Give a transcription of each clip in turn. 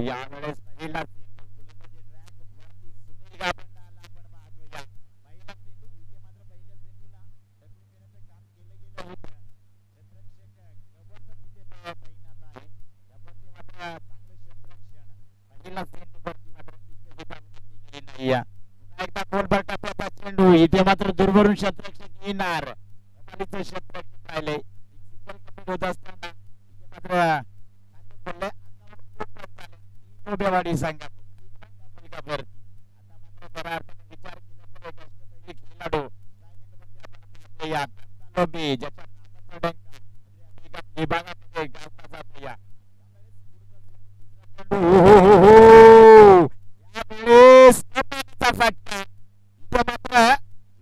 यावेळेस पहिला सुनील गाभांडाला आपण पाहतोया. पहिला चेंडू इथे मात्र पहिल्या चेंडूला टप्पू देण्याचं काम केलं गेलं होतं. क्षेत्ररक्षक कबड्डी तिथे तैनात आहे. कबड्डी मात्र चांगलं क्षेत्ररक्षण. पहिला चेंडू वरती मात्र तिथे विनंती केली नाही. पुन्हा एकदा गोलबर टप्प्याचा चेंडू इथे मात्र दूरवरून क्षेत्ररक्षक येणार. कबड्डीचं क्षेत्ररक्षक राहिले. सिंगल कबड्डी होत असताना इथे मात्र बेवाडी संघात आता मात्र खऱ्या अर्थाने विचार केला तर एक अष्टपैलू खेळाडू ज्याच्या विभागामध्ये गावला जातो यावेळेस फटका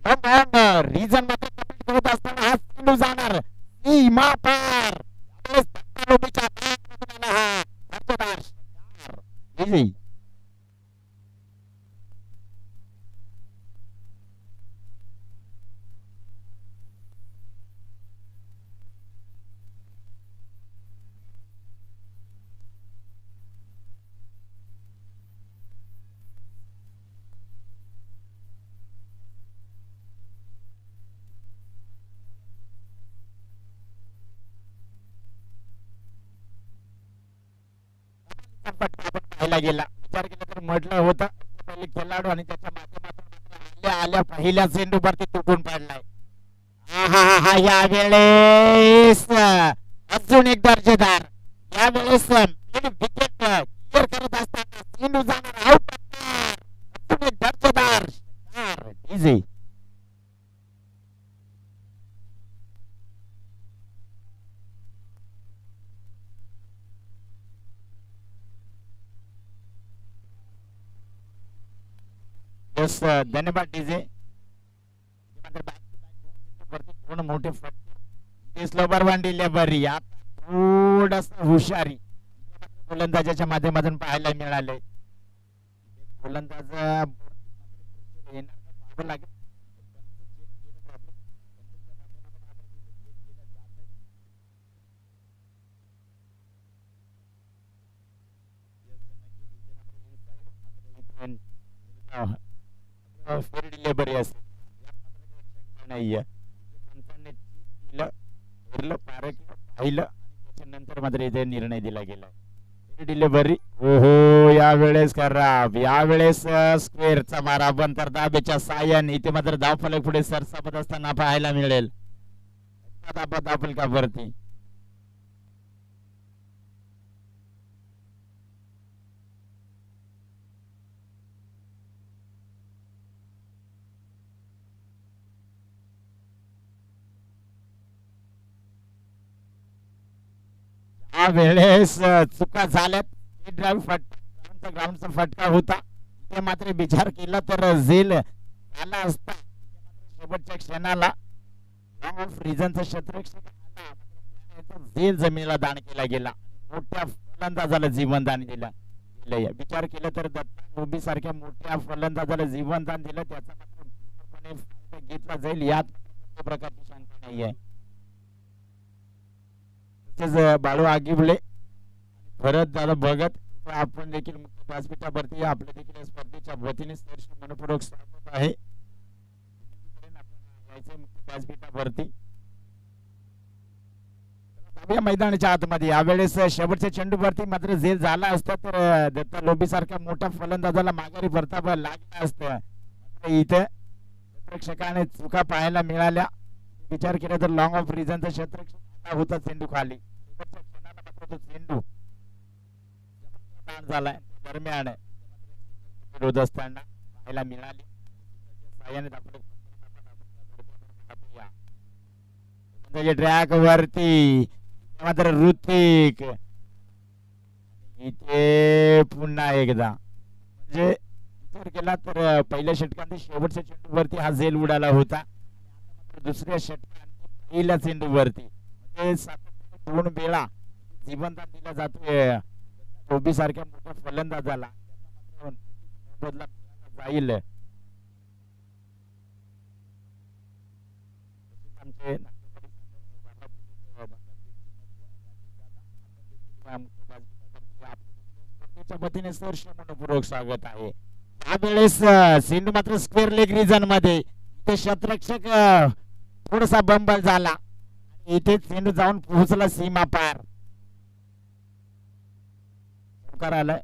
मात्र रिझन मात्र कम्प्लीट करत असताना हा चेंडू जाणार सीमा पार. Easy. पाहिला गेला विचार केला तर म्हटलं होतं पहिले खेळाडू आणि त्याच्या माध्यमातून आल्या पहिल्या चेंडूवरती तुटून पडलाय. यावेळेस अजून एक दर्जेदार यावेळेस विकेट क्लिअर करत असताना चेंडू जाणार आउट. अजून एक दर्जेदार इझी. धन्यवाद डीजे. मोठे स्लोबर वन डिलेव्हरी आता थोडस हुशारी गोलंदाजाच्या माध्यमातून पाहायला मिळाले. गोलंदाज लागेल डिलेव्हरी असेल नाहीये. पाहिलं त्याच्यानंतर मात्र इथे निर्णय दिला गेला. डिलेव्हरी ओहो यावेळेस खराब. यावेळेस स्क्वेअरचा मारा बंद तर दाबेच्या साह्याने इथे मात्र धावफलक पुढे सरसावत असताना पाहायला मिळेल. धावफलकावरती वेळेस चुका झाल्यात. ग्राउंडचा फटका होता. ते मात्र विचार केला तर झेल आला असता. शेवटच्या क्षणाला रिझनचा क्षेत्ररक्षक झेल जमिनीला दान केला गेला. मोठ्या फलंदाजाला जीवनदान दिलं. विचार केला तर दत्ता उभी सारख्या मोठ्या फलंदाजाला जीवनदान दिलं. त्याचा मात्र घेतला जाईल यात प्रकारची शंका नाही आहे. तसेच बाळू आगिवले, भरत दादा भगत, आपण देखील मुख्य व्यासपीठावरती आपल्या देखील स्पर्धेच्या वतीने सहर्ष मनपूर्वक स्वागत आहे. विनंती करेन आपण यायचे मुख्य व्यासपीठावरती. या मैदानाच्या आतमध्ये यावेळेस शेवटच्या चेंडूवरती मात्र झेल झाला असता तर दत्ता लोबी सारख्या मोठ्या फलंदाजाला माघारी परतावा लागला असतं. मात्र इथे क्षेत्ररक्षकाने चुका पाहायला मिळाल्या. विचार केला तर लॉंग ऑफ रिझनचा क्षेत्ररक्षक होता चेंडू खाली. शेवटच्या क्षणाला मात्र तो चेंडू ताण झालाय दरम्यान विरोध असताना पाहायला मिळाली. साह्याने ट्रॅक वरती मात्र ऋतिक इथे पुन्हा एकदा म्हणजे विचार केला तर पहिल्या षटकांत शेवटच्या चेंडूवरती हा झेल उडाला होता. दुसऱ्या षटकांत पहिल्या चेंडूवरती म्हणजे सातत्याने 2 वेळा जीवनदान दिला जातोय टोबी सारख्या मोठ्या फलंदाजाला. बदला जाईल. आमचे वतीने सहर्ष मनपूर्वक स्वागत आहे. यावेळेस सिंधू मात्र स्क्वेअर लेग रिजन मध्ये इथे क्षेत्ररक्षक थोडासा बंबल झाला. इथे सिंधू जाऊन पोहोचला सीमा पार. आलाय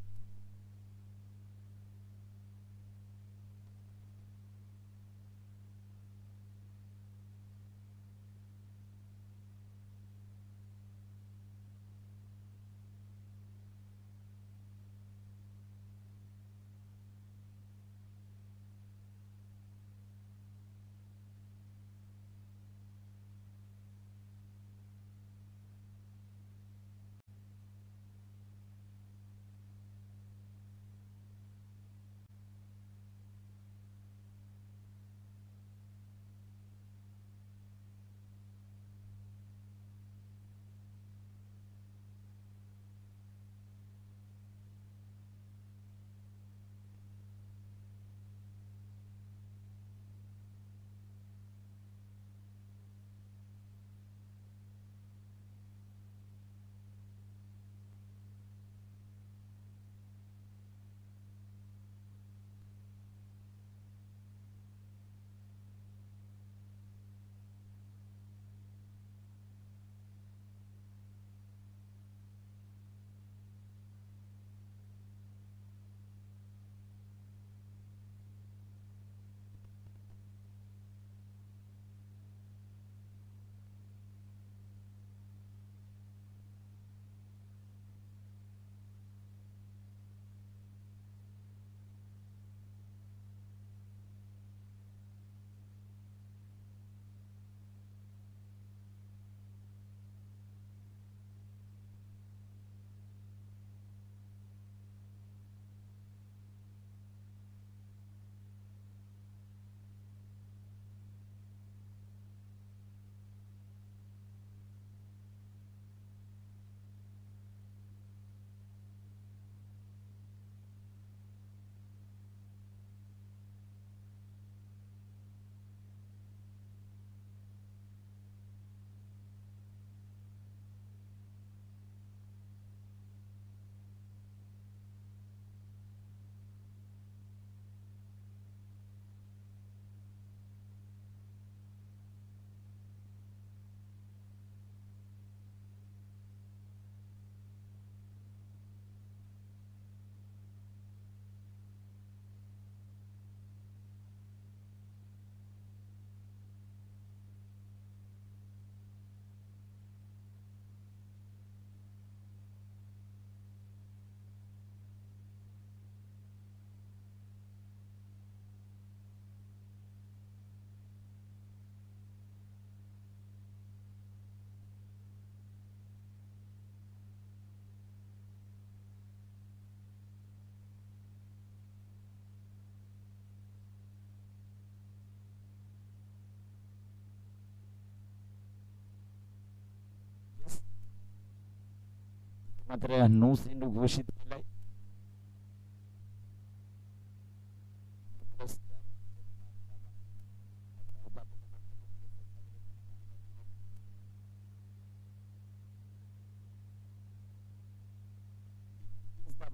मात्र नो सिंधू घोषित केलाय.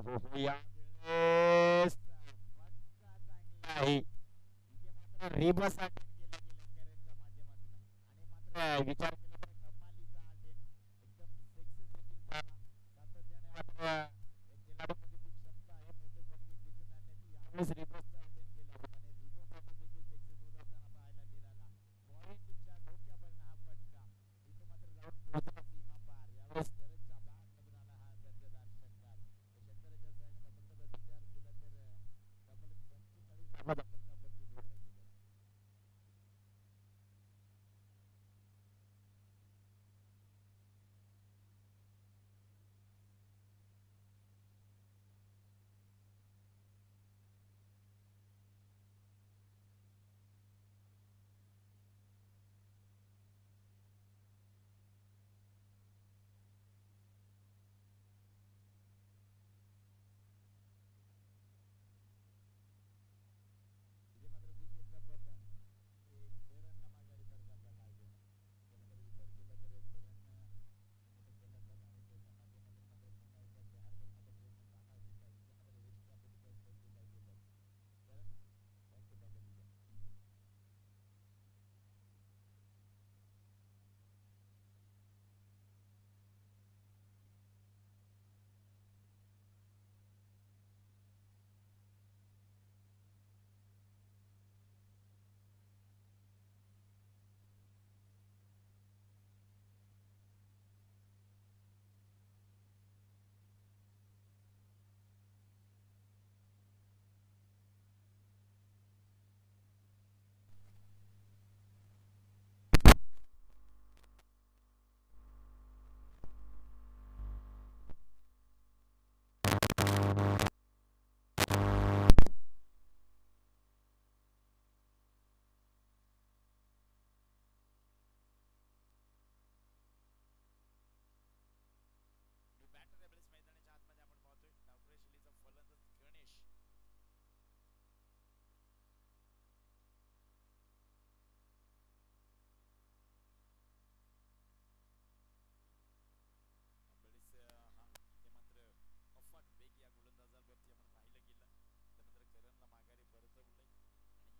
यावेळेस फटका चांगला आहे. इथे मात्र रिबस अटेम्प्ट केला गेला कॅरेनच्या माध्यमातून आणि मात्र विचार केला तर कमालीचा अटेम्प्ट एकदम सक्सेस देखील झाला. सातत्याने मात्र या खेळाडूमध्ये ती क्षमता आहे मोठे फटके खेचून आणण्याची. यावेळेस रिबसचा अटेम्प्ट केला होता आणि रिबस अटेम्प्ट देखील सक्सेस होत असताना पाहायला मिळाला. पॉइंटच्या डोक्यावरून हा फटका इथे मात्र जाऊन पोहोचला सीमा पार. यावेळेस कॅरेनच्या बॅटमधून आला हा दर्जेदार षटकार. या षटकाराच्या सहाय्याने धावफलकाचा विचार केला तर तब्बल 45 धावा धावफलकावरती जोडल्या गेल्या. इथे मात्र विकेटचा पतन एक करणला माघारी सरकारला लागेल. त्यानंतर विचार केला तर करण मोठे फलंदाज आणि त्याच्या माध्यमातून मात्र पुन्हा एकदा प्रहार करण्याचा प्रयत्न जाणार होता. इथे मात्र एक्स्ट्रा फटका दिला गेला. करण बॅक टू बॅक दिला. बॅटर एबल्स मैदानाच्या आतमध्ये आपण पाहतोय डावखुऱ्या शैलीचा फलंदाज गणेश. बरेच हा इथे मात्र अफाट वेग या गोलंदाजावरती आपण पाहिलं गेलं. त्यानंतर करणला माघारी परतवलंय आणि त्याच्यानंतर आपण पाहतोय बंडाऊनच्या भूमिकेत गणेशला मैदानाच्या आतमध्ये रवाना केले गेले. पहिला चेंडू इथे मात्र निर्धाव आलाय. गणेशचा विचार केला तर गणेश देखील एक मोठा फलंदाज आहे. त्याच्या माध्यमातून देखील सातत्याने आपण मोठ्या स्पर्धा गाजवत असताना पाहायला मिळालेलं. षटक क्रमांक 30 संपलं. 3 षटकांचा खेळ संपला. इथे धावफलकाचा विचार केला तर 45 धावा धावफलकावरती जोडल्या गेल्या. पण मात्र बॅटर सचिन आपण पाहतो मैदानाच्या आतमध्ये. त्यानंतर बॅटचा विचार केला तर देखील पहिलं सांघिक गोट्यातलं 4थं षटक शेवटचं षटक आणि शेवटच्या षटकांती युवराज युवराजला आपण पाहतो जमिनीवरती राहायचा फक्त विकेटचा मारा. इथे मात्र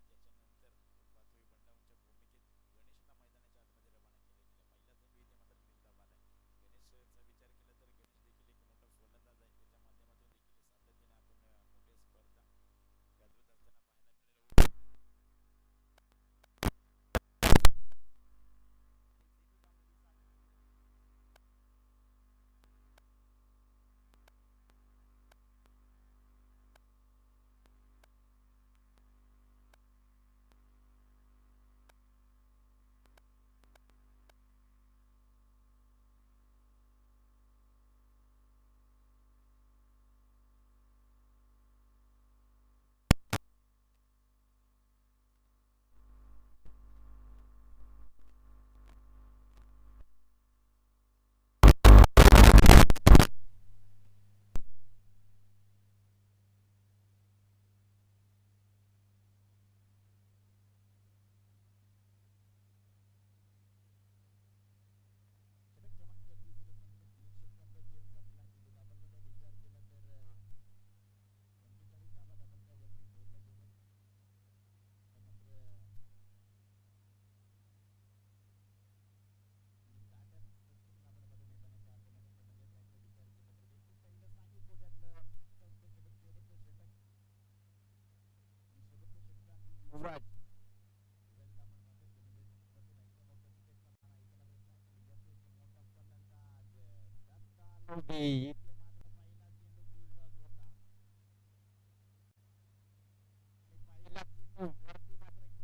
काय वरती एक मोठा फलंदाज दत्ता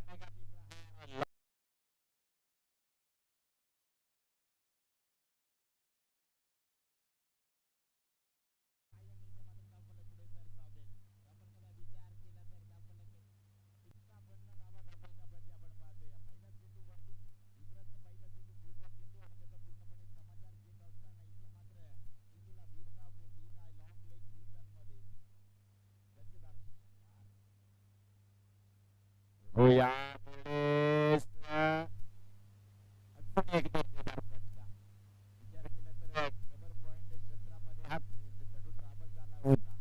लोटे. इथे मात्र पहिला चेंडू फुलटॉस होता आणि पहिला चेंडू वरती मात्र घणाघाती प्रहार. कायम इथे मात्र धावफलक पुढे सरसावेल. धावफलकाचा विचार केला तर धावफलक 51 धावा धावफलकावरती आपण पाहतोय. पहिला चेंडू वरती युवराजचा पहिला चेंडू फुलटॉस चेंडू आणि त्याचा पूर्णपणे समाचार घेत असताना इथे मात्र चेंडूला वीरचा दिलाय लॉंग लेग रिटर्न मध्ये. दर्जेदार षटकार. यावेळेस अजून एक दर्जेदार फटका. विचार केला तर कव्हर पॉइंट क्षेत्रामध्ये हा चेंडू ट्रॅव्हल झाला होता.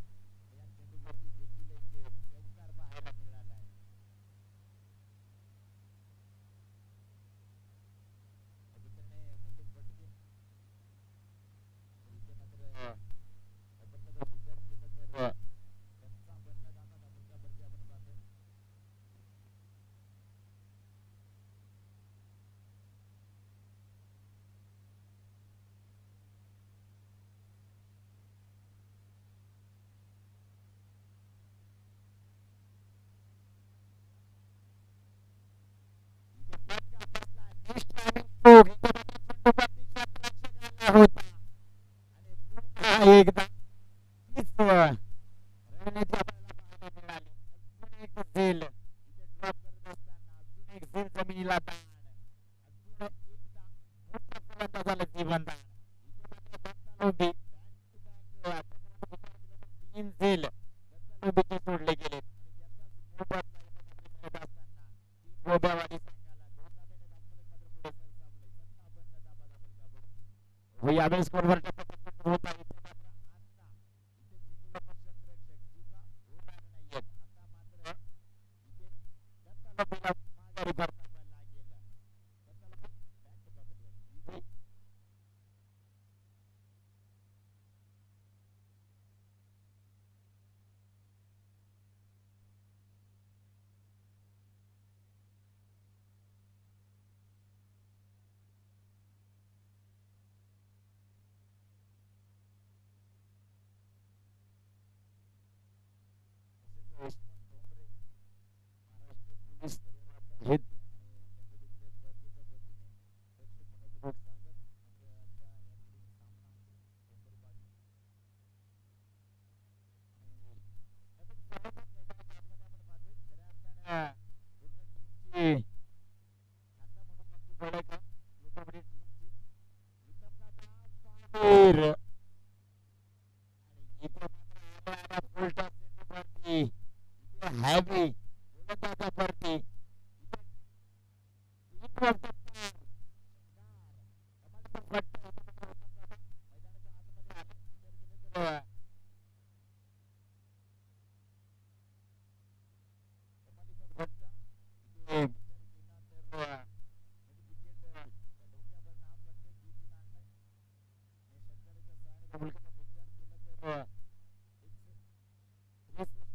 एक झेल इथे ड्रॉप करत असताना अजून एक झेल जमिनीला ताण अजून एकदा मोठा फलंदाजाला जीवनदान इथे मात्र दत्तालोबी बॅक टू बॅक आतापर्यंत विचार केला तर 3 झेल दत्तालोबीचे सोडले गेलेत आणि त्याचाच मोबदला इथे मात्र मिळत असताना ती गोब्यावाडी संघाला धोका देण्यात आपलं मात्र पुढे सरसावलंय 57 धाबावरती यावेळेस स्कोरवर टप्पा होत आहे इथे मात्र आता इथे चेंडूला पण क्षेत्ररक्षक चुका होणार नाहीयेत आता मात्र इथे दत्तालोबीला माघारी परतावा लागेल Datta Lobi back to pavilion Yashwant Dongre Maharashtra police कार्यरत आहेत आणि त्यांचं देखील स्पर्धेच्या वतीने त्यांचे मनपूर्वक स्वागत मात्र आता या ठिकाणी सामना डोंगरबाजी आणि नवीन फलंदाज मैदानाच्या आतमध्ये आपण पाहतोय खऱ्या अर्थानं पूर्ण टीमची खांदा म्हणून त्यांची ओळख आहे लोकांमध्ये टीमची विक्रमनाथ पाटील आणि इथे मात्र आला फुल टॉस चेंडूवरती इथे हॅवी गोलंदाजावरती इथे स्लिपवरती षटकार कमालीचा फटका इथे मात्र उत्तमदादा मैदानाच्या आतमध्ये आले विचार केले तर कमालीचा फटका इथे विचार केला तर म्हणजे विकेट धोक्यावर नाव पडले जिंकून आणलाय आणि षटकाराच्या सहाय्याने मुलगाचा विचार केला तर 163 धावा दाबल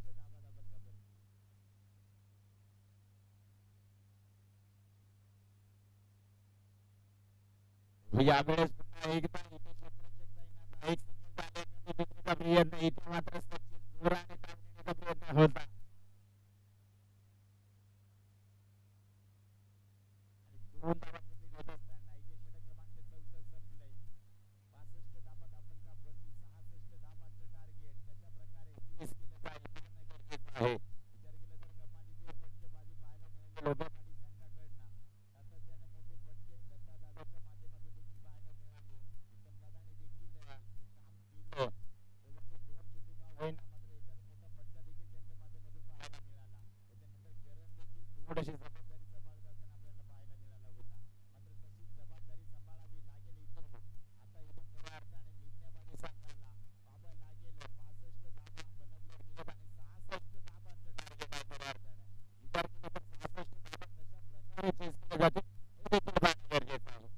का यावेळेस पुन्हा एकदा इथे क्षेत्ररक्षक तैनात एक सिग्नल झाले दुसरीचा प्रयत्न इथे मात्र सचिन जोराने धाव घेण्याचा प्रयत्न होता आणि 2 धावा कंप्लीट होत असताना इथे षटक क्रमांक 14 संपलंय 65 धावा दाबल का वरती 66 धावांचं टार्गेट कशा प्रकारे चेस केलं जाईल पाहणं गरजेचं आहे विचार केला तर कमालीचे फटकेबाजी पाहायला मिळाली लोबेवाडी संघाकडनं सातत्याने मोठे फटके दत्तादादाच्या माध्यमातून देखील पाहायला मिळाले उत्तमदादाने देखील ते काम केलं शेवटचे 2 चेंडू का होईना मात्र एखादा मोठा फटका देखील त्यांच्या माध्यमातून पाहायला मिळाला त्याच्यानंतर करण देखील थोडीशी जबाबदारी सांभाळत असताना आपल्याला पाहायला मिळाला होता मात्र तशीच जबाबदारी सांभाळावी लागेल इथून आता इथून खऱ्या अर्थाने लिहिण्यावाडी संघाला बाबा लागेल 65 धावा बनवल्या गेल्यात आणि 66 धावांचं टार्गेट आहे खऱ्या अर्थाने विचार केला तर 66 धावा कशा प्रकारे चेस केल्या जातील हे देखील पाहणं गरजेचं आहे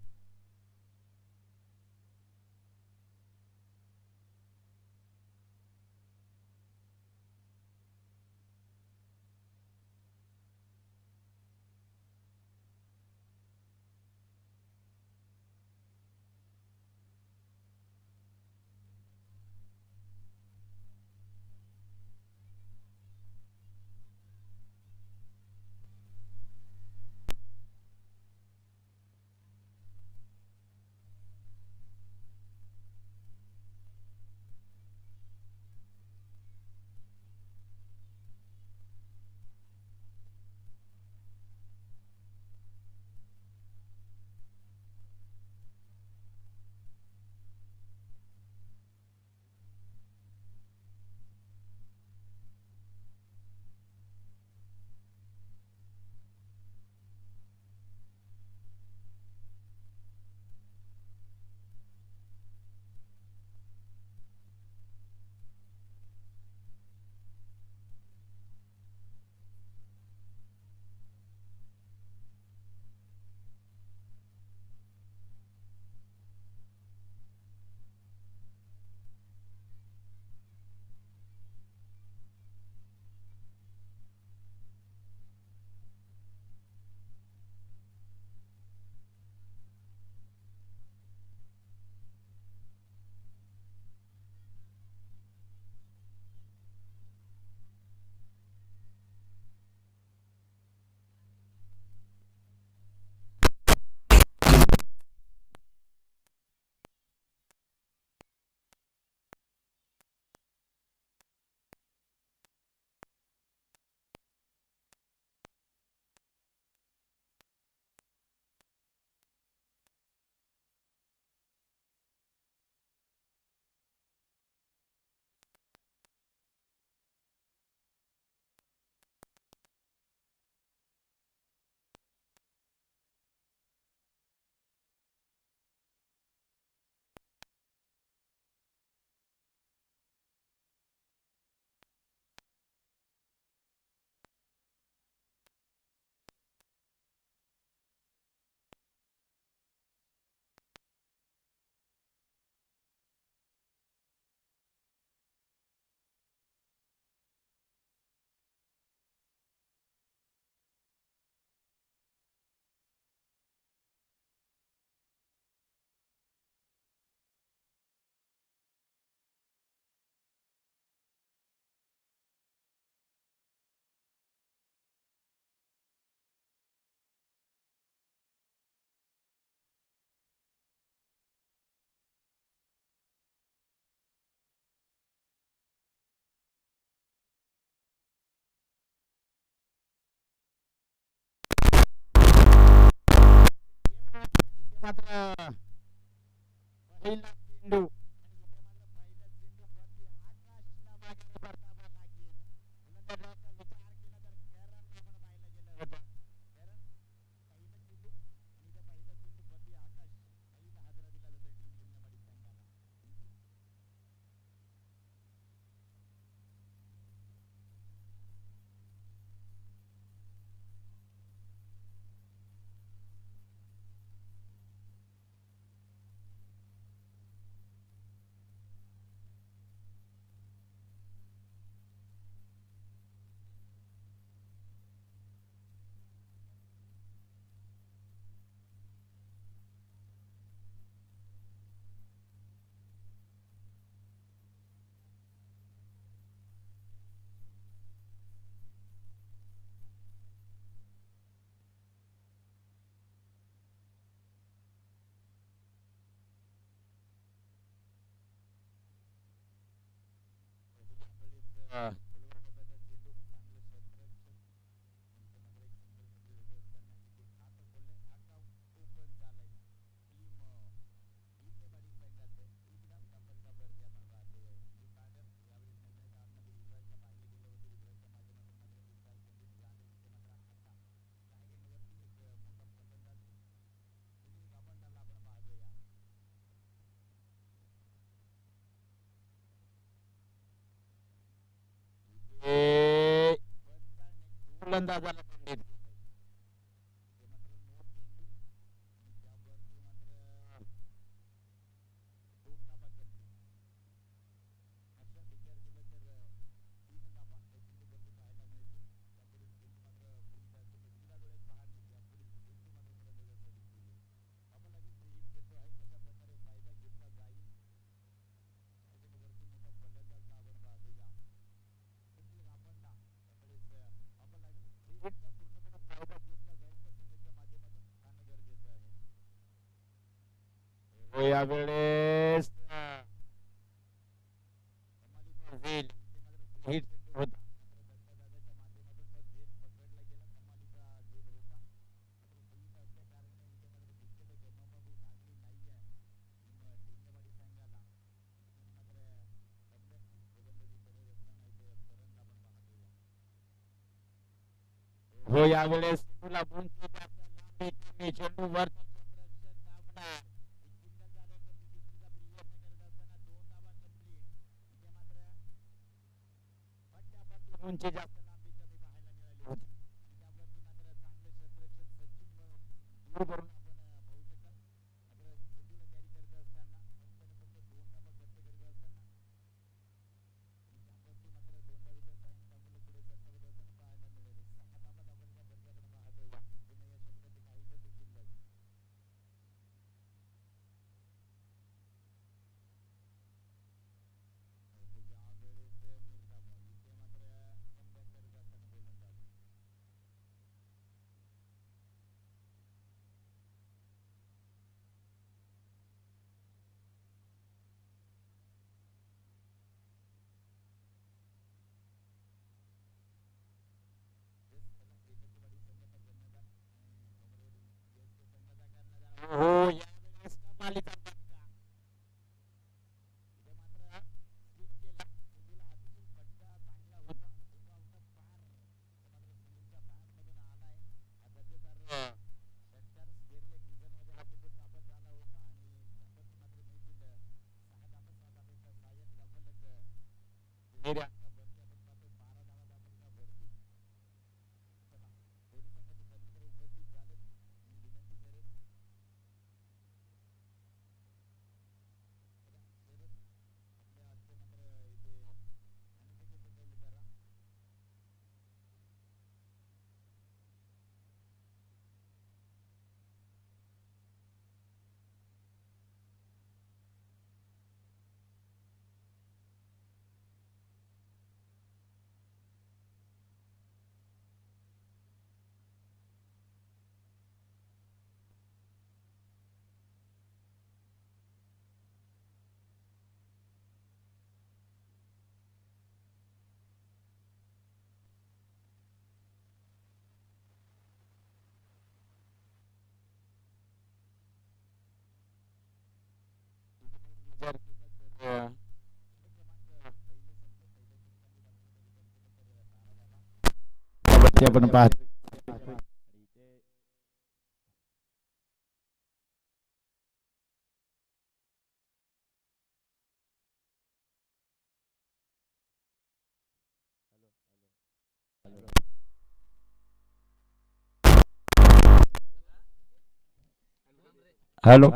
मात्र पहिला चेंडू आणि इथे मात्र पहिला चेंडू वरती आकाशला मागे परतावा लागेल. फलंदाजाचा विचार केला तर करण आपण पाहायला गेलं होतं. करण पहिला चेंडू आणि इथे पहिला चेंडू वरती आकाश पहिला हादरा दिला जातो टीम लिमनेवाडी संघाला. गोलगोलपट्ट्याचा चेंडू चांगलं क्षेत्ररक्षण इथे मात्र एक सिंगल मध्ये होत असताना इथे खातं खोललंय अकाउंट ओपन झालंय. टीम लिमनेवाडी संघाचं एक धाव डबलवरती आपण पाहतोय. न्यू बॅटर यावेळी मैदानाच्या आतमध्ये युवराजला पाहिले गेले होते. युवराजच्या माध्यमातून मात्र विचार केंद्रित झाले. इथे मात्र आता ड्रॅगनवरती एक मोठा फलंदाज सुनील गाभांडाला आपण पाहतोय. गोलंदाजाला पंडित केलंय. ते मात्र नो चेंडू आणि त्यावरती मात्र दोन धाबा कंप्लीट. अशा विचार केला तर तीन धाबा या चेंडूवरती पाहायला मिळतील. त्यापुढे चेंडू मात्र फुलका असेल उघड्या डोळ्यात पाहणे यापुढे चेंडू मात्र फलंदाजाचा दिसतोय. आपण लगेच फ्री हिट चेंडू आहे कशा प्रकारे फायदा घेतला जाईल. वरती मोठा फलंदाज आपण पाहतोय. सुनील गाभांडा त्यावेळेस आपण लागेल फ्री हिटचा पूर्णपणे फायदा घेतला जाईल त्या सुनीलच्या माध्यमातून खाणं गरजेचं आहे. हो यावेळेस कमालीचा झेल इथे मात्र फ्री हिट चेंडू होता. मात्र दत्तादादाच्या माध्यमातून तो झेल पकडला गेला. कमालीचा झेल होता. मात्र फ्री हिट असल्या कारणाने इथे मात्र विकेट गमवावी लागली नाहीये लिमनेवाडी संघाला. मात्र कमबॅक गोलंदाजी करत असताना इथे करणला आपण पाहतोय. हो यावेळेस चेंडूला उंची जास्त लांबी कमी चेंडू वरती क्षेत्ररक्षक दाबणार. एक सिंगल झाले पण दुसरीचा प्रयत्न करत असताना दोन धाबा कंप्लीट. इथे मात्र पट्ट्यावरती उंची जास्त लांबी कमी पाहायला मिळाली होती आणि त्यावरती मात्र चांगले क्षेत्ररक्षण सचिन दूर करून आपण पाहू शकाल. मात्र चेंडूला कॅरी करत असताना फक्त आणि फक्त दोन धाबा खर्च करत असताना आणि त्यावरती मात्र दोन धावेचं साइन त्यामुळे पुढे सरकवत असताना पाहायला मिळाले. सहा धाबा धाबांच्या वरती आपण पाहतोय. पुन्हा या षटकाचे काही चेंडू शिल्लक. यावेळेस निर्धाव इथे मात्र कमबॅक करत असताना गोलंदाज एकत्रवाडी संघाचा कर्णधार आणि अमरवाडी ESK संघाचा कर्णधार. हो यावेळेस कमालीचा फटका. इथे मात्र स्वीप केला. चेंडूला अतिशय फटका चांगला होता. चेंडू आउट ऑफ पार. इथे मात्र सुनीलच्या बॅट मधून आलाय. हा दर्जेदार षटकार स्क्वेअर लेग रिझनमध्ये हा चेंडू ड्रॉपच झाला होता आणि त्यावरती मात्र मिळतील सहा धाबा. सहा धाब्याचा सहाय्यक डबलक दुहेरी अंकावरती आपण पाहतोय 12 धाबा धाबांच्या वरती. चला दोन्ही संघाचे कर्णधार उपस्थित झालेत. मी विनंती करेन शरद आपल्या हातचे मात्र इथे अनफिकेशन होल्ड करा. धाब्यावरती आपण पाहतो. हॅलो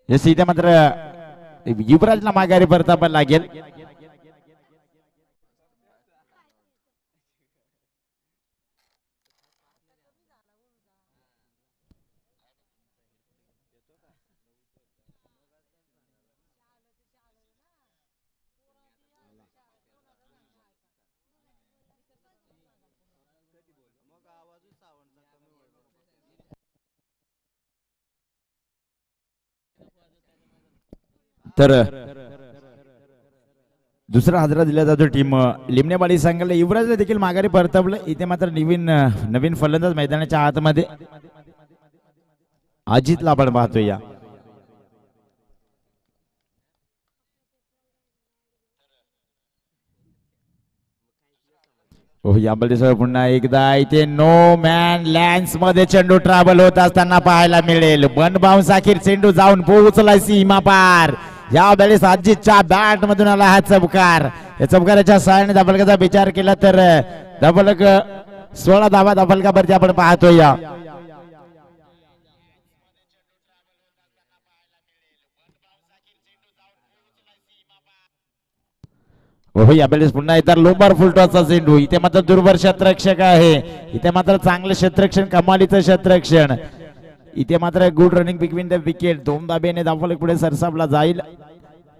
येस इथे मात्र युवराजला माघारी परतावा लागेल. तर दुसरा हादरा दिला जातो टीम लिमणेवाडी संघाला. युवराजला देखील माघारी परतवलं. इथे मात्र नवीन फलंदाज मैदानाच्या आतमध्ये अजितला आपण पाहतोय. या यामध्ये पुन्हा एकदा इथे नो मॅन लँड्स मध्ये चेंडू ट्रॅव्हल होत असताना पाहायला मिळेल. वन बाउन्स अखेर चेंडू जाऊन पोहोचला सीमा पार. यावेळेस अजितच्या बॅट मधून आला हा चमकार. या चमकाराच्या सहाय्याने धाबलकाचा विचार केला तर धाबलक 16 धावा धाबलकावरती आपण पाहतोय. या यावेळेस पुन्हा इतर लोंबार फुलटॉसचा चेंडू. इथे मात्र दुर्बर क्षेत्ररक्षक आहे. इथे मात्र चांगलं क्षेत्ररक्षण, कमालीचं क्षेत्ररक्षण. इथे मात्र good running between the wicket. 2 धाब्याने धाबलक पुढे सरसावला जाईल.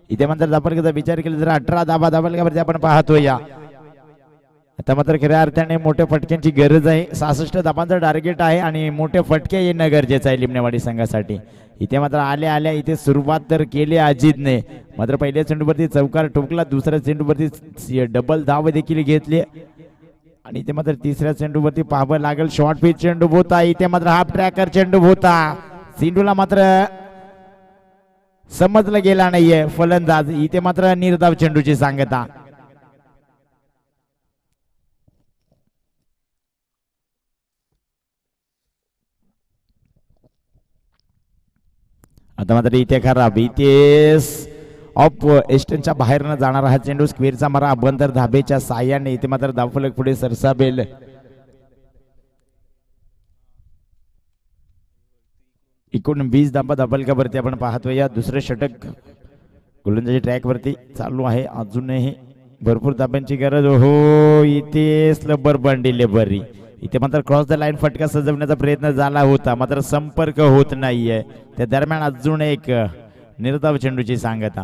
इथे मात्र धाबलकाचा विचार केला तर 18 धाबा धाबलकावरती आपण पाहतोय. आता मात्र खऱ्या अर्थाने मोठ्या फटक्यांची गरज आहे. 66 धाबांचं टार्गेट आहे आणि मोठे फटके येणं गरजेचं आहे लिमणेवाडी संघासाठी. इथे मात्र आल्या इथे सुरुवात तर केली अजितने. मात्र पहिल्या चेंडूवरती चौकार ठोकला. दुसऱ्या चेंडूवरती डबल धाव देखील घेतली आणि इथे मात्र तिसऱ्या चेंडूवरती पाहावं लागेल. शॉर्ट पिच चेंडू होता. इथे मात्र हाफ ट्रॅकर चेंडू होता. सिंधूला मात्र समजलं गेला नाहीये फलंदाज. इथे मात्र निर्धाव चेंडूची सांगता. आता मात्र इथे खराब. इथे ऑफ एस्टनच्या बाहेर न जाणारा हा चेंडू स्क्वेअरचा मारा बंदर धाबेच्या साह्याने. इथे मात्र धावफलक पुढे सरसावेल. एकूण 20 धाबा धाबलकावरती आपण पाहतोय. या दुसरे षटक गोलंदाजी ट्रॅक वरती चालू आहे. अजूनही भरपूर धाब्यांची गरज. हो इथे स्लबर बंडिले बरी. इथे मात्र क्रॉस द लाईन फटका सजवण्याचा प्रयत्न झाला होता मात्र संपर्क होत नाहीये. त्या दरम्यान अजून एक निर्धाव चेंडूची सांगता.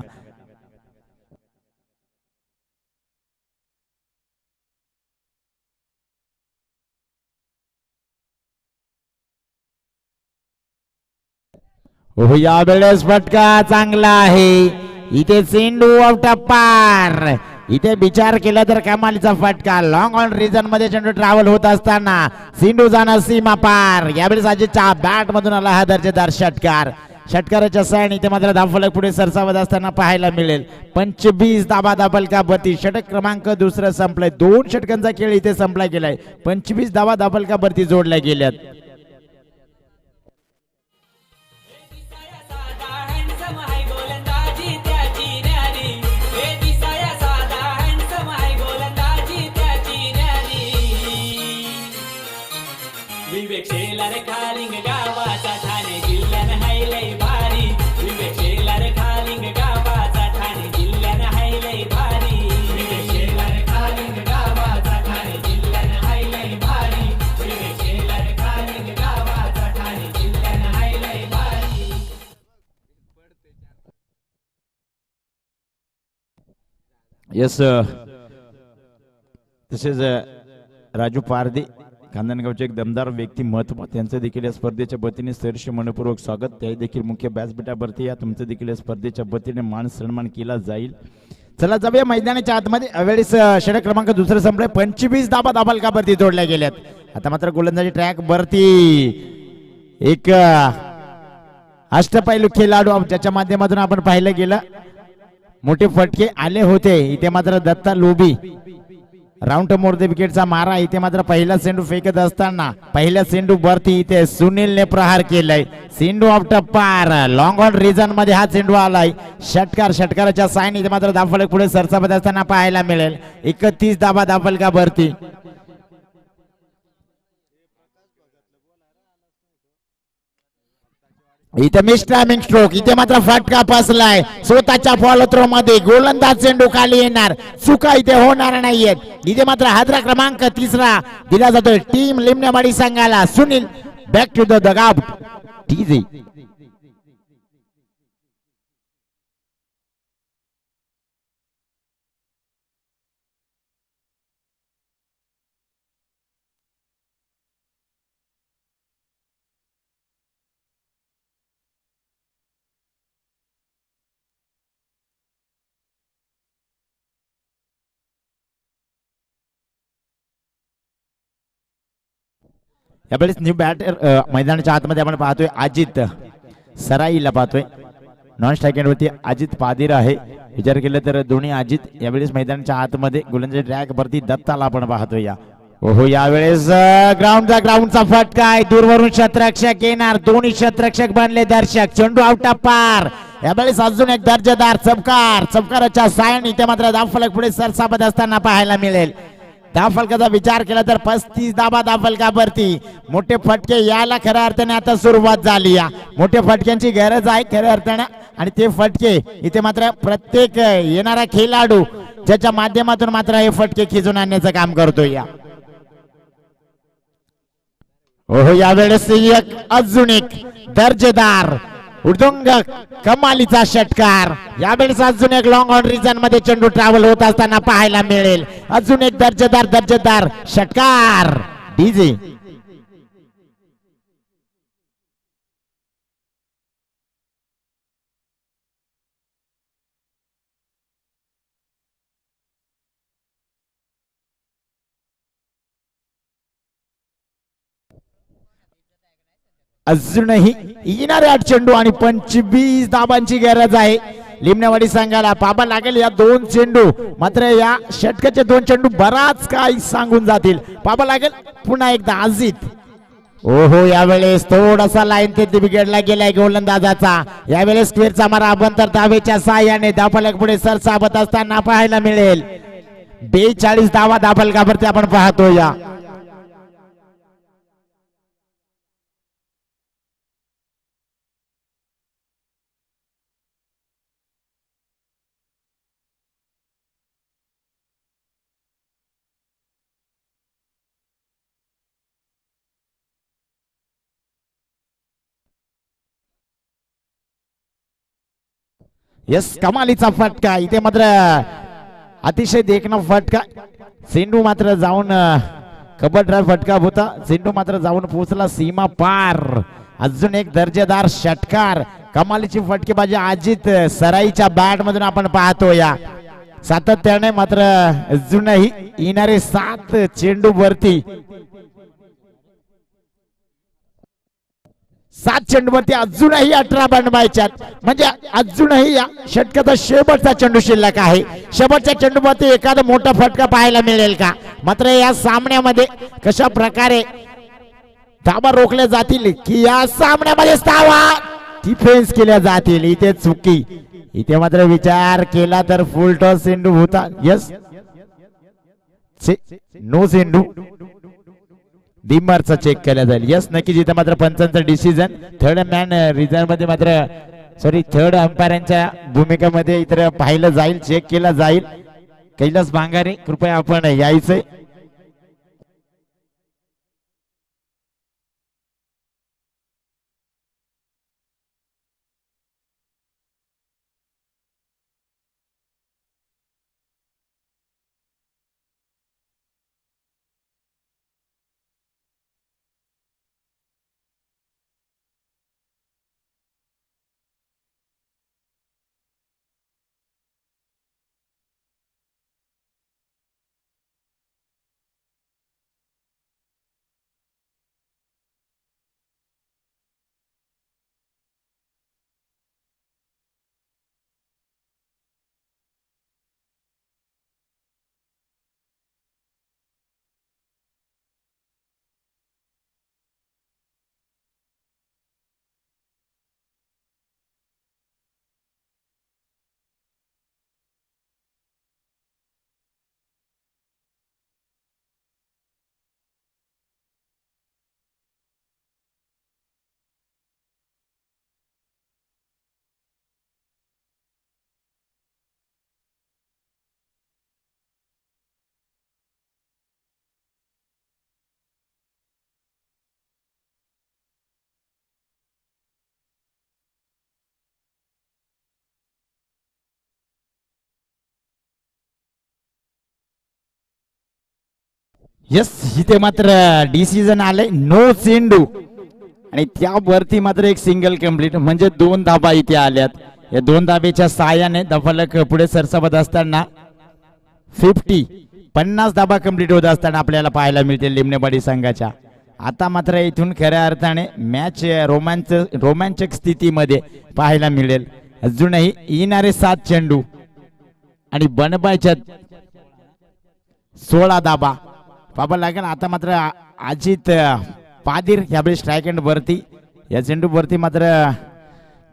यावेळेस फटका चांगला आहे. इथे चेंडू आउट पार. इथे विचार केला तर कमालीचा फटका. लॉंग ऑन रिजन मध्ये चेंडू ट्रॅव्हल होत असताना सिंधू जाणार सीमा पार. यावेळेस अजितच्या बॅट मधून आला हा दर्जेदार षटकार. षटकाराच्या सहाय्याने इथे मात्र धावफलक पुढे सरसावत असताना पाहायला मिळेल. 25 धाबा धाबलकावरती. षटक क्रमांक दुसरं संपलंय. 2 षटकांचा खेळ इथे संपला गेलाय. 25 धाबा धाबलकावरती जोडल्या गेल्यात. यस तसेच राजू पारदे खांदणगावचे एक दमदार व्यक्तिमत्व. त्यांचं देखील या स्पर्धेच्या वतीने सहर्ष मनपूर्वक स्वागत. ते देखील मुख्य व्यासपीठावरती या तुमचं देखील या स्पर्धेच्या वतीने मान सन्मान केला जाईल. चला जाऊया मैदानाच्या आतमध्ये. यावेळेस षटक क्रमांक दुसरं संपलंय. 25 धाबा धाबलकावरती जोडल्या गेल्यात. आता मात्र गोलंदाजी ट्रॅक वरती एक अष्टपैलू खेळाडू ज्याच्या माध्यमातून आपण पाहिलं गेलं मोठे फटके आले होते. इथे मात्र Datta Lobi round more the विकेटचा मारा. इथे मात्र पहिला चेंडू फेकत असताना पहिल्या चेंडू वरती इथे सुनीलने प्रहार केलाय. चेंडू ऑफ टप्पार लॉंग ऑन रिजन मध्ये हा चेंडू आलाय. षटकाराच्या साइन इथे मात्र धावफलक पुढे सरसावत असताना पाहायला मिळेल. 31 धावा धावफलकावरती. इथे मिस टायमिंग स्ट्रोक. इथे मात्र फटका बसलाय स्वतःच्या फॉलो थ्रो मध्ये. गोलंदाज चेंडू खाली येणार. चुका इथे होणार नाहीयेत. इथे मात्र हादरा क्रमांक 3 दिला जातोय टीम लिमण्यावाडी संघाला. Sunil back to the dugout. TG यावेळेस न्यू बॅटर मैदानाच्या आतमध्ये आपण पाहतोय अजित सराईला पाहतोय. नॉन स्ट्रायकेट वरती अजित पादीर आहे. विचार केला तर दोन्ही अजित यावेळेस मैदानाच्या आतमध्ये. गोलंदाज ट्रॅक वरती दत्ताला आपण पाहतोय. ओहो यावेळेस ग्राउंडचा फटका आहे. दूरवरून शतरक्षक येणार. दोन्ही शतरक्षक बनले दर्शक. चेंडू आउट पार. यावेळेस अजून एक दर्जेदार चमकाराच्या सायन इथे मात्र धावफलक पुढे सरसावत असताना पाहायला मिळेल. धावफलकाचा विचार केला तर 35 धावा धावफलकावरती. मोठे फटके यायला खऱ्या अर्थाने आता सुरुवात झाली. मोठे फटक्यांची गरज आहे खऱ्या अर्थाने. आणि ते फटके इथे मात्र प्रत्येक येणारा खेळाडू ज्याच्या माध्यमातून मात्र हे फटके खिचून आणण्याचं काम करतोय. हो यावेळेस अजून एक दर्जेदार उडुंग कमालीचा षटकार. यावेळेस अजून एक लॉंग ऑन रिजन मध्ये चेंडू ट्रॅव्हल होत असताना पाहायला मिळेल. अजून एक दर्जेदार षटकार. डीजे अजूनही येणारे 8 चेंडू आणि 25 धाबांची गरज आहे लिमण्यावाडी संघाला. पाबा लागेल या 2 चेंडू. मात्र या षटकाचे 2 चेंडू बराच काही सांगून जातील. पाबा लागेल पुन्हा एकदा अजित. ओहो यावेळेस थोडासा लाईन ते बिघडला गेलाय गोलंदाजाचा. यावेळेस स्क्वेअरचा मारा अभ्यंतर धावेच्या साह्याने धावफलक पुढे सरसावत असताना पाहायला मिळेल. 42 धावा धावफलकावरती आपण पाहतो. यस कमालीचा फटका. इथे मात्र अतिशय देखणा फटका. चेंडू मात्र जाऊन कबड्डीचा फटका होता. चेंडू मात्र जाऊन पोहोचला सीमा पार. अजून एक दर्जेदार षटकार. कमालीची फटकेबाजी अजित सराईच्या बॅट मधून आपण पाहतोय. सातत्याने मात्र अजूनही येणारे 7 चेंडू वरती 7 चेंडूवरती अजूनही 18 बनवायच्यात. म्हणजे अजूनही या षटकाचा शेवटचा चेंडू शिल्लक आहे. शेवटच्या चेंडूवरती एखादा मोठा फटका पाहायला मिळेल का. मात्र या सामन्यामध्ये कशा प्रकारे धावा रोखल्या जातील की या सामन्यामध्ये धावा डिफेन्स केल्या जातील. इथे चुकी. इथे मात्र विचार केला तर फुल टॉस चेंडू होता. यस नो चेंडू. डिमरचा चेक केला जाईल. यस नक्कीच इथे मात्र पंचांचा डिसिजन. थर्ड मॅन रिझन मध्ये मात्र थर्ड अंपायरांच्या भूमिकेमध्ये इतर पाहिलं जाईल. चेक केला जाईल. कैलास भांगारे कृपया आपण यायचंय. यस, इथे मात्र डिसिजन आले नो चेंडू आणि त्यावरती मात्र एक सिंगल कंप्लीट म्हणजे 2 धाबा इथे आल्यात. या 2 धाब्याच्या साहाय्याने दफलक पुढे सरसावत असताना 50 धाबा कंप्लीट होत असताना आपल्याला पाहायला मिळतील लिमणेवाडी संघाच्या. आता मात्र इथून खऱ्या अर्थाने मॅच रोमांचक स्थितीमध्ये पाहायला मिळेल. अजूनही येणारे 7 चेंडू आणि बनबायच्या 16 धाबा पाहावं लागेल. आता मात्र अजित पादीर यावेळी स्ट्राईक एंड वरती. या चेंडू वरती मात्र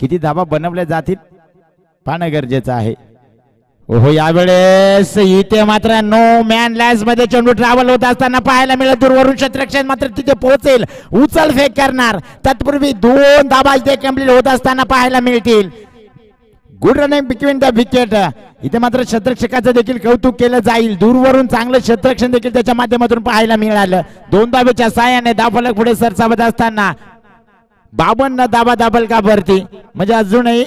किती धाबा बनवल्या जातील पाहणं गरजेचं आहे. ओहो, यावेळेस इथे मात्र नो मॅन लॅन्स मध्ये चेंडू ट्रॅव्हल होत असताना पाहायला मिळेल. दूरवरून क्षेत्ररक्षण मात्र तिथे पोहोचेल, उचल फेक करणार. तत्पूर्वी 2 धाबा इथे कंप्लीट होत असताना पाहायला मिळतील. Good running between the wicket. इथे मात्र क्षेत्ररक्षकाचं देखील कौतुक केलं जाईल. दूरवरून चांगलं क्षेत्ररक्षण देखील त्याच्या माध्यमातून पाहायला मिळालं. 2 धाब्याच्या साहाय्याने धावफलक पुढे सरसावत असताना 52 धाबा दाबल का भरती म्हणजे अजूनही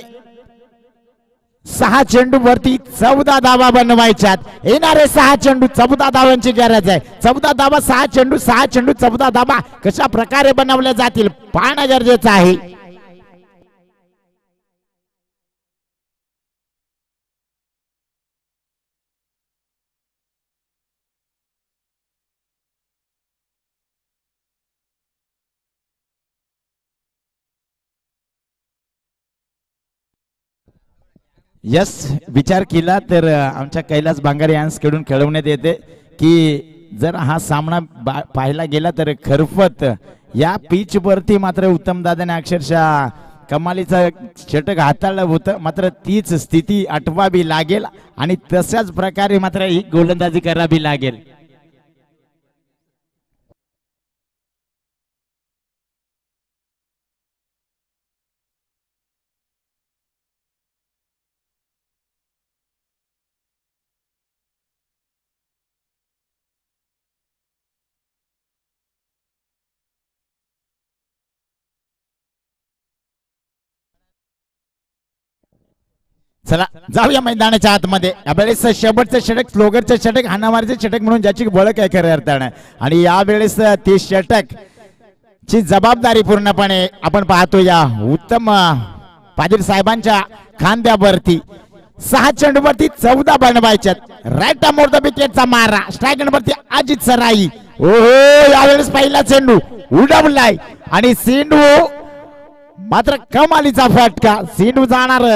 6 चेंडू वरती 14 धाबा बनवायच्यात. येणारे 6 चेंडू 14 धावांची गरज आहे. 14 धाबा 6 चेंडू 6 चेंडू 14 धाबा कशा प्रकारे बनवल्या जातील पाहणं गरजेचं आहे. यस, विचार केला तर आमच्या कैलास बांगारे यांकडून खेळवण्यात येते की जर हा सामना पाहायला गेला तर खरफत या पिच वरती मात्र उत्तम दादाने अक्षरशः कमालीचं षटक हाताळलं होतं. मात्र तीच स्थिती आठवावी लागेल आणि तशाच प्रकारे मात्र ही गोलंदाजी करावी लागेल. चला जाऊया मैदानाच्या आतमध्ये. यावेळेस शेवटचं षटक स्लोगरचं षटक हाणामारीचं षटक म्हणून ज्याची बळक आहे खऱ्या अर्थानं. आणि यावेळेस ती षटक ची जबाबदारी पूर्णपणे आपण पाहतो या उत्तम पाटील साहेबांच्या खांद्यावरती. 6 चेंडूवरती 14 बनवायच्यात. राईट मोर द विकेटचा मारा स्ट्राईक वरती अजित सराई. ओहो, यावेळेस पहिला चेंडू उडवलाय आणि सिंधू मात्र कमालीचा फटका. सिंधू जाणार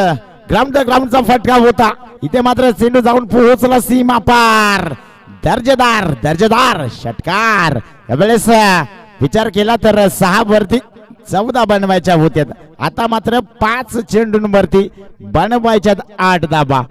ग्राउंडचा फटका होता. इथे मात्र सिंधू जाऊन पोहोचला सीमा पार. दर्जेदार दर्जेदार षटकार. यावेळेस विचार केला तर 6 वरती 14 बनवायच्या होत्या. आता मात्र 5 चेंडूंवरती बनवायच्यात 8 धाबा.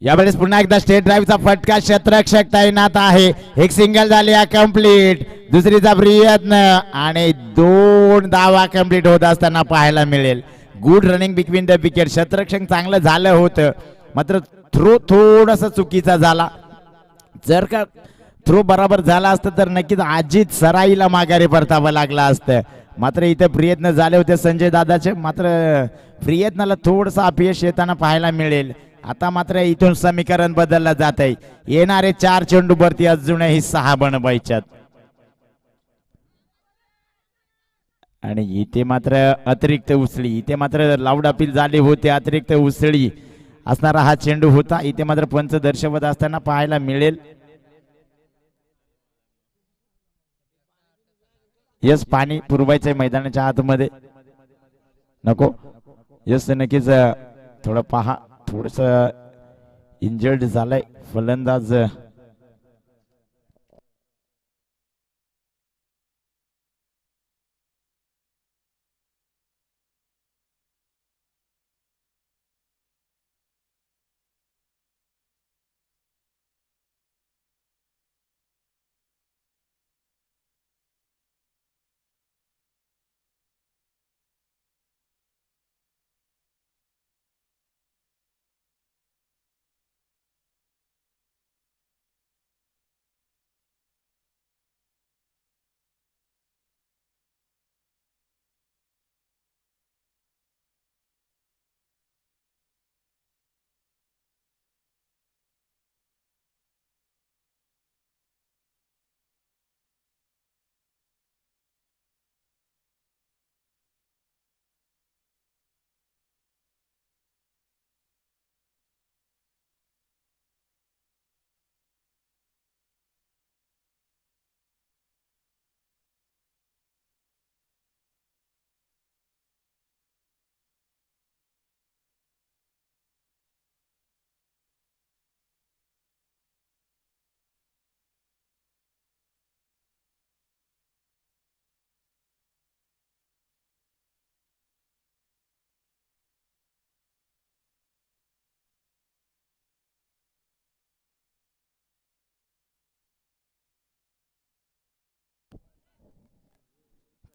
यावेळेस पुन्हा एकदा स्टेट ड्राईव्हचा फटका. क्षेत्ररक्षक तैनात आहे. एक सिंगल झाली कंप्लीट. दुसरीचा प्रयत्न आणि 2 धावा कंप्लीट होत असताना पाहायला मिळेल. Good running between the wicket. क्षेत्ररक्षण चांगलं झालं होतं मात्र थ्रो थोडासा चुकीचा झाला. जर का थ्रो बरोबर झाला असतं तर नक्कीच अजित सराईला माघारी परतावं लागलं असतं. मात्र इथे प्रयत्न झाले होते संजय दादाचे. मात्र प्रयत्नाला थोडंसं अपयश येताना पाहायला मिळेल. आता मात्र इथून समीकरण बदललं जात आहे. येणारे 4 चेंडूवरती अजूनही 6 बनवायच्यात. आणि इथे मात्र अतिरिक्त उसळी. इथे मात्र लाऊड अपील झाले होते. अतिरिक्त उसळी असणारा हा चेंडू होता. इथे मात्र पंच दर्शवत असताना पाहायला मिळेल. यस, पाणी पुरवायचंय मैदानाच्या आतमध्ये. नको. यस, नक्कीच थोडं पहा. थोडस इंजर्ड झालाय फलंदाज.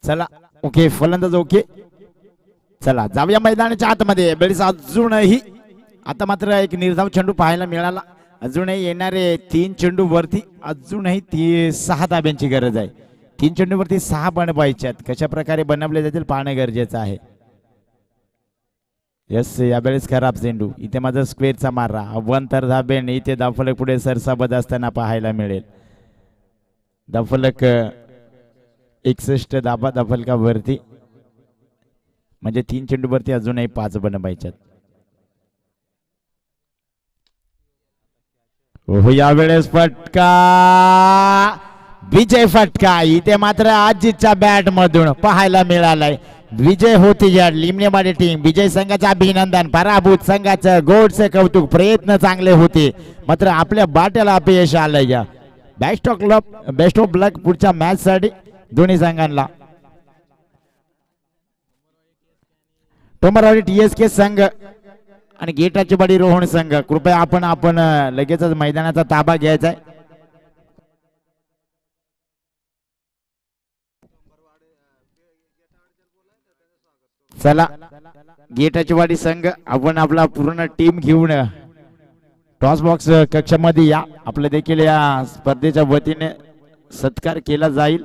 चला ओके फलंदाज ओके. चला जाऊया मैदानाच्या आतमध्ये. बेळीस अजूनही आता मात्र एक निर्धाव चेंडू पाहायला मिळाला. अजूनही येणारे 3 चेंडू वरती अजूनही 6 धाब्यांची गरज आहे. 3 चेंडू वरती 6 बनवायच्यात. कशा प्रकारे बनवले जातील पाहणं गरजेचं आहे. यस यावेळेस खराब चेंडू. इथे माझा स्क्वेअरचा मारा 1 तर धाबेन. इथे धावफलक पुढे सरसाबत असताना पाहायला मिळेल. धावफलक 61 धाबा धावफलकावरती म्हणजे 3 चेंडू वरती अजूनही 5 बनवायच्यात. हो यावेळेस फटका विजय फटका इथे मात्र आजीच्या बॅट मधून पाहायला मिळालाय. विजय होती या लिमणेवाडी टीम. विजय संघाचं अभिनंदन. पराभूत संघाचं गोडचे कौतुक. प्रयत्न चांगले होते मात्र आपल्या बाट्याला अपयश आलंय. या बेस्ट ऑफ लक पुढच्या मॅच साठी दोन्ही संघांना. टोमरवाडी TSK संघ आणि गेटाची बडी रोहन संघ कृपया आपण लगेचच मैदानाचा ताबा घ्यायचा आहे. चला गेटाची वाडी संघ आपण आपला पूर्ण टीम घेऊन टॉस बॉक्स कक्षामध्ये या. आपलं देखील या स्पर्धेच्या वतीने सत्कार केला जाईल.